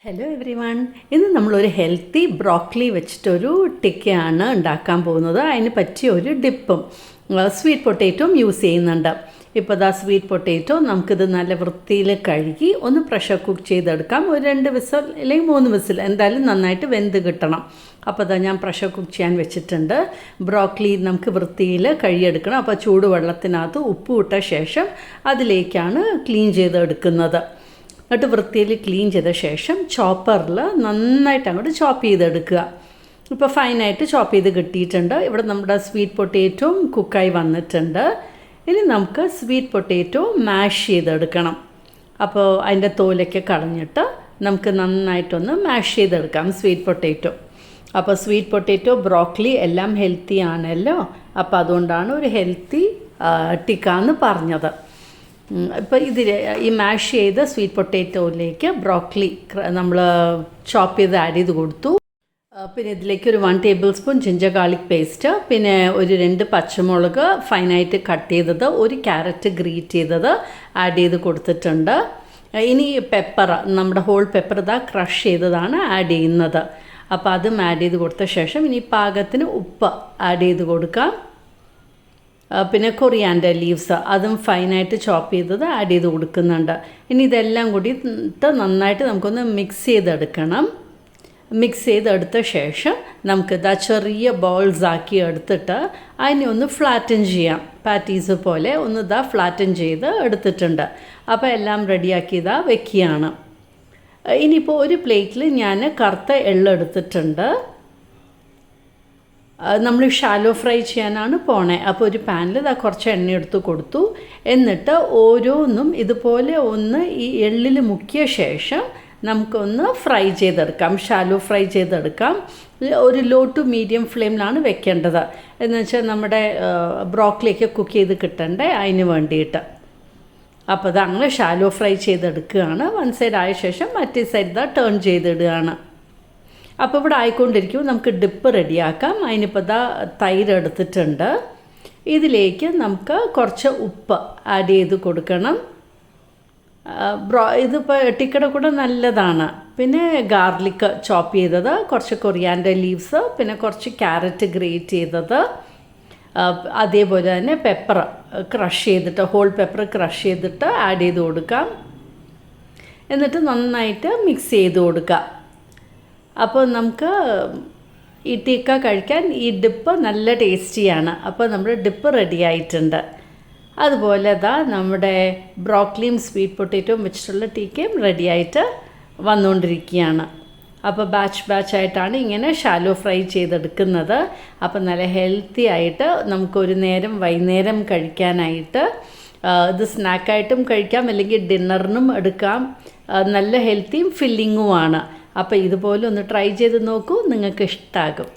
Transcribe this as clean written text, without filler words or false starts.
Hello every one. ഇന്ന് നമ്മളൊരു healthy broccoli വെച്ചിട്ടൊരു ടിക്കയാണ് ഉണ്ടാക്കാൻ പോകുന്നത്. അതിന് പറ്റിയ ഒരു ഡിപ്പും സ്വീറ്റ് പൊട്ടേറ്റോയും യൂസ് ചെയ്യുന്നുണ്ട്. ഇപ്പോൾ ദാ സ്വീറ്റ് പൊട്ടേറ്റോ നമുക്കിത് നല്ല വൃത്തിയിൽ കഴുകി ഒന്ന് പ്രഷർ കുക്ക് ചെയ്തെടുക്കാം. ഒരു 2 വിസിൽ അല്ലെങ്കിൽ 3 വിസിൽ എന്തായാലും നന്നായിട്ട് വെന്ത് കിട്ടണം. അപ്പോൾ അതാ ഞാൻ പ്രഷർ കുക്ക് ചെയ്യാൻ വെച്ചിട്ടുണ്ട്. ബ്രോക്കലി നമുക്ക് വൃത്തിയിൽ കഴുകിയെടുക്കണം. അപ്പോൾ ചൂടുവെള്ളത്തിനകത്ത് ഉപ്പ് ഇട്ട ശേഷം അതിലേക്കാണ് ക്ലീൻ ചെയ്തെടുക്കുന്നത്. എന്നിട്ട് വൃത്തിയിൽ ക്ലീൻ ചെയ്ത ശേഷം ചോപ്പറിൽ നന്നായിട്ട് അങ്ങോട്ട് ചോപ്പ് ചെയ്തെടുക്കുക. ഇപ്പോൾ ഫൈനായിട്ട് ചോപ്പ് ചെയ്ത് കിട്ടിയിട്ടുണ്ട്. ഇവിടെ നമ്മുടെ സ്വീറ്റ് പൊട്ടേറ്റോയും കുക്കായി വന്നിട്ടുണ്ട്. ഇനി നമുക്ക് സ്വീറ്റ് പൊട്ടേറ്റോ മാഷ് ചെയ്തെടുക്കണം. അപ്പോൾ അതിൻ്റെ തോലൊക്കെ കളഞ്ഞിട്ട് നമുക്ക് നന്നായിട്ടൊന്ന് മാഷ് ചെയ്തെടുക്കാം സ്വീറ്റ് പൊട്ടേറ്റോ. അപ്പോൾ സ്വീറ്റ് പൊട്ടേറ്റോ, ബ്രോക്കലി എല്ലാം ഹെൽത്തി ആണല്ലോ. അപ്പോൾ അതുകൊണ്ടാണ് ഒരു ഹെൽത്തി ടിക്കാന്ന് പറഞ്ഞത്. ഇപ്പോൾ ഈ മാഷ് ചെയ്ത സ്വീറ്റ് പൊട്ടേറ്റോയിലേക്ക് ബ്രോക്കലി നമ്മൾ ചോപ്പ് ചെയ്ത് ആഡ് ചെയ്ത് കൊടുത്തു. പിന്നെ ഇതിലേക്ക് ഒരു 1 table spoon ginger garlic paste, പിന്നെ ഒരു 2 പച്ചമുളക് ഫൈനായിട്ട് കട്ട് ചെയ്തത്, ഒരു ക്യാരറ്റ് ഗ്രേറ്റ് ചെയ്തത് ആഡ് ചെയ്ത് കൊടുത്തിട്ടുണ്ട്. ഇനി പെപ്പർ, നമ്മുടെ ഹോൾ പെപ്പർ ഇതാ ക്രഷ് ചെയ്തതാണ് ആഡ് ചെയ്യുന്നത്. അപ്പോൾ അതും ആഡ് ചെയ്ത് കൊടുത്ത ശേഷം ഇനി പാകത്തിന് ഉപ്പ് ആഡ് ചെയ്ത് കൊടുക്കാം. പിന്നെ കൊറിയാൻഡർ ലീവ്സ് അതും ഫൈനായിട്ട് ചോപ്പ് ചെയ്തത് ആഡ് ചെയ്ത് കൊടുക്കുന്നുണ്ട്. ഇനി ഇതെല്ലാം കൂടി നന്നായിട്ട് നമുക്കൊന്ന് മിക്സ് ചെയ്തെടുക്കണം. മിക്സ് ചെയ്തെടുത്ത ശേഷം നമുക്കിതാ ചെറിയ ബോൾസ് ആക്കി എടുത്തിട്ട് അതിനെ ഒന്ന് ഫ്ലാറ്റൻ ചെയ്യാം. പാറ്റീസ് പോലെ ഒന്ന് ഇതാ ഫ്ലാറ്റൻ ചെയ്ത് എടുത്തിട്ടുണ്ട്. അപ്പോൾ എല്ലാം റെഡിയാക്കി ഇതാ വെക്കുകയാണ്. ഇനിയിപ്പോൾ ഒരു പ്ലേറ്റിൽ ഞാൻ കറുത്ത എള്ളെടുത്തിട്ടുണ്ട്. നമ്മൾ ഷാലോ ഫ്രൈ ചെയ്യാനാണ് പോണേ. അപ്പോൾ ഒരു പാനിൽ ഇതാ കുറച്ച് എണ്ണ എടുത്ത് കൊടുത്തു. എന്നിട്ട് ഓരോന്നും ഇതുപോലെ ഒന്ന് ഈ എള്ളിൽ മുക്കിയ ശേഷം നമുക്കൊന്ന് ഫ്രൈ ചെയ്തെടുക്കാം, ഷാലോ ഫ്രൈ ചെയ്തെടുക്കാം. ഒരു ലോ ടു മീഡിയം ഫ്ലെയിമിലാണ് വെക്കേണ്ടത്. എന്ന് വെച്ചാൽ നമ്മുടെ ബ്രോക്കലിയൊക്കെ കുക്ക് ചെയ്ത് കിട്ടണ്ടേ, അതിന് വേണ്ടിയിട്ട്. അപ്പോൾ അത് അങ്ങനെ ഷാലോ ഫ്രൈ ചെയ്തെടുക്കുകയാണ്. 1 സൈഡ് ആയ ശേഷം മറ്റേ സൈഡ് ഇതാ ടേൺ ചെയ്തിടുകയാണ്. അപ്പോൾ ഇവിടെ ആയിക്കൊണ്ടിരിക്കും നമുക്ക് ഡിപ്പ് റെഡിയാക്കാം. അതിനിപ്പോൾ ഇതാ തൈര് എടുത്തിട്ടുണ്ട്. ഇതിലേക്ക് നമുക്ക് കുറച്ച് ഉപ്പ് ആഡ് ചെയ്ത് കൊടുക്കണം. ഇതിപ്പോൾ ടിക്കയുടെ കൂടെ നല്ലതാണ്. പിന്നെ ഗാർലിക് ചോപ്പ് ചെയ്തത്, കുറച്ച് കൊറിയാൻഡർ ലീവ്സ്, പിന്നെ കുറച്ച് ക്യാരറ്റ് ഗ്രേറ്റ് ചെയ്തത്, അതേപോലെ തന്നെ പെപ്പർ ക്രഷ് ചെയ്തിട്ട്, ഹോൾ പെപ്പർ ക്രഷ് ചെയ്തിട്ട് ആഡ് ചെയ്ത് കൊടുക്കാം. എന്നിട്ട് നന്നായിട്ട് മിക്സ് ചെയ്ത് കൊടുക്കാം. അപ്പോൾ നമുക്ക് ഈ ടിക്ക കഴിക്കാൻ ഈ ഡിപ്പ് നല്ല ടേസ്റ്റിയാണ്. അപ്പോൾ നമ്മുടെ ഡിപ്പ് റെഡി ആയിട്ടുണ്ട്. അതുപോലെ ഇതാ നമ്മുടെ ബ്രോക്കലിയും സ്വീറ്റ് പൊട്ടേറ്റോയും വെച്ചിട്ടുള്ള ടിക്കയും റെഡി ആയിട്ട് വന്നുകൊണ്ടിരിക്കുകയാണ്. അപ്പോൾ ബാച്ചായിട്ടാണ് ഇങ്ങനെ ഷാലോ ഫ്രൈ ചെയ്തെടുക്കുന്നത്. അപ്പോൾ നല്ല ഹെൽത്തി ആയിട്ട് നമുക്കൊരു നേരം വൈകുന്നേരം കഴിക്കാനായിട്ട് ഇത് സ്നാക്കായിട്ടും കഴിക്കാം, അല്ലെങ്കിൽ ഡിന്നറിനും എടുക്കാം. നല്ല ഹെൽത്തിയും ഫില്ലിങ്ങുമാണ്. അപ്പോൾ ഇതുപോലെ ഒന്ന് ട്രൈ ചെയ്ത് നോക്കൂ, നിങ്ങൾക്ക് ഇഷ്ടമാകും.